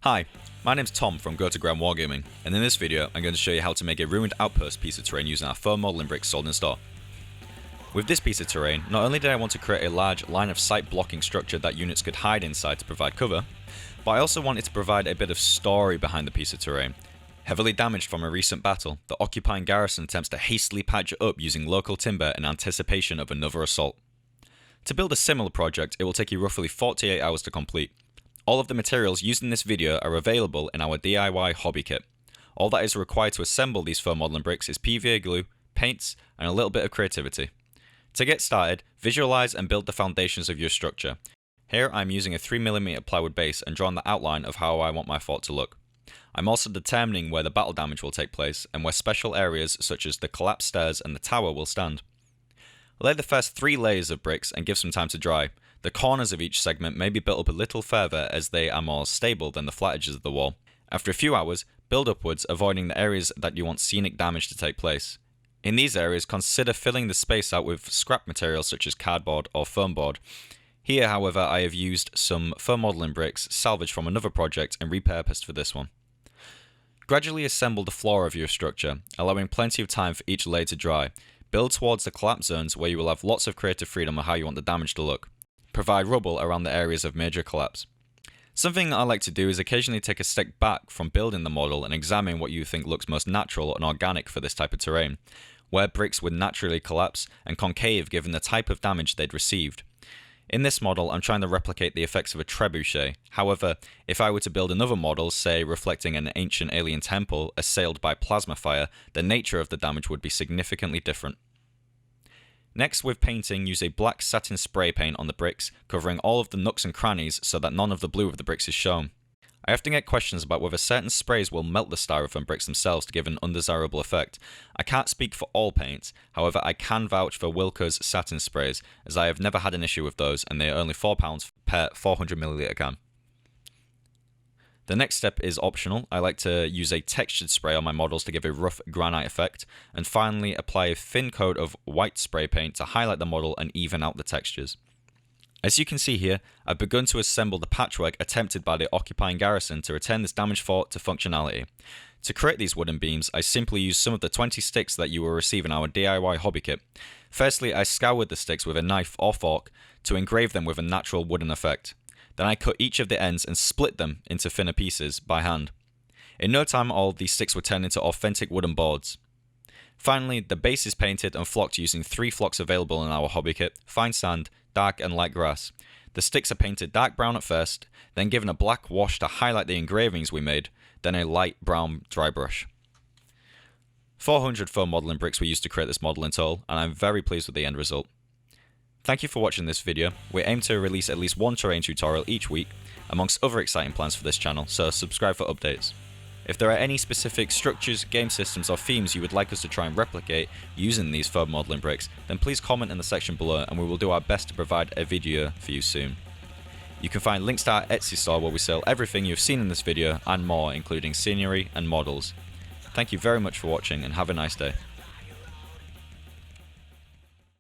Hi, my name's Tom from Wargaming, and in this video I'm going to show you how to make a ruined outpost piece of terrain using our foam modelling bricks sold in store. With this piece of terrain, not only did I want to create a large line of sight blocking structure that units could hide inside to provide cover, but I also wanted to provide a bit of story behind the piece of terrain. Heavily damaged from a recent battle, the occupying garrison attempts to hastily patch it up using local timber in anticipation of another assault. To build a similar project, it will take you roughly 48 hours to complete. All of the materials used in this video are available in our DIY hobby kit. All that is required to assemble these foam modelling bricks is PVA glue, paints, and a little bit of creativity. To get started, visualize and build the foundations of your structure. Here I'm using a 3mm plywood base and drawing the outline of how I want my fort to look. I'm also determining where the battle damage will take place and where special areas such as the collapsed stairs and the tower will stand. Lay the first 3 layers of bricks and give some time to dry. The corners of each segment may be built up a little further as they are more stable than the flat edges of the wall. After a few hours, build upwards, avoiding the areas that you want scenic damage to take place. In these areas, consider filling the space out with scrap materials such as cardboard or foam board. Here, however, I have used some foam modelling bricks salvaged from another project and repurposed for this one. Gradually assemble the floor of your structure, allowing plenty of time for each layer to dry. Build towards the collapse zones where you will have lots of creative freedom on how you want the damage to look. Provide rubble around the areas of major collapse. Something I like to do is occasionally take a step back from building the model and examine what you think looks most natural and organic for this type of terrain, where bricks would naturally collapse and concave given the type of damage they'd received. In this model, I'm trying to replicate the effects of a trebuchet. However, if I were to build another model, say reflecting an ancient alien temple assailed by plasma fire, the nature of the damage would be significantly different. Next, with painting, use a black satin spray paint on the bricks, covering all of the nooks and crannies so that none of the blue of the bricks is shown. I often get questions about whether certain sprays will melt the styrofoam bricks themselves to give an undesirable effect. I can't speak for all paints, however I can vouch for Wilko's satin sprays, as I have never had an issue with those and they are only £4 per 400ml can. The next step is optional. I like to use a textured spray on my models to give a rough granite effect, and finally apply a thin coat of white spray paint to highlight the model and even out the textures. As you can see here, I've begun to assemble the patchwork attempted by the occupying garrison to return this damaged fort to functionality. To create these wooden beams, I simply used some of the 20 sticks that you will receive in our DIY hobby kit. Firstly, I scoured the sticks with a knife or fork to engrave them with a natural wooden effect. Then I cut each of the ends and split them into thinner pieces by hand. In no time, all of these sticks were turned into authentic wooden boards. Finally, the base is painted and flocked using 3 flocks available in our hobby kit: fine sand, dark and light grass. The sticks are painted dark brown at first, then given a black wash to highlight the engravings we made, then a light brown dry brush. 400 foam modelling bricks were used to create this model in total, and I'm very pleased with the end result. Thank you for watching this video. We aim to release at least one terrain tutorial each week, amongst other exciting plans for this channel, so subscribe for updates. If there are any specific structures, game systems or themes you would like us to try and replicate using these foam modelling bricks, then please comment in the section below and we will do our best to provide a video for you soon. You can find links to our Etsy store where we sell everything you've seen in this video and more, including scenery and models. Thank you very much for watching and have a nice day.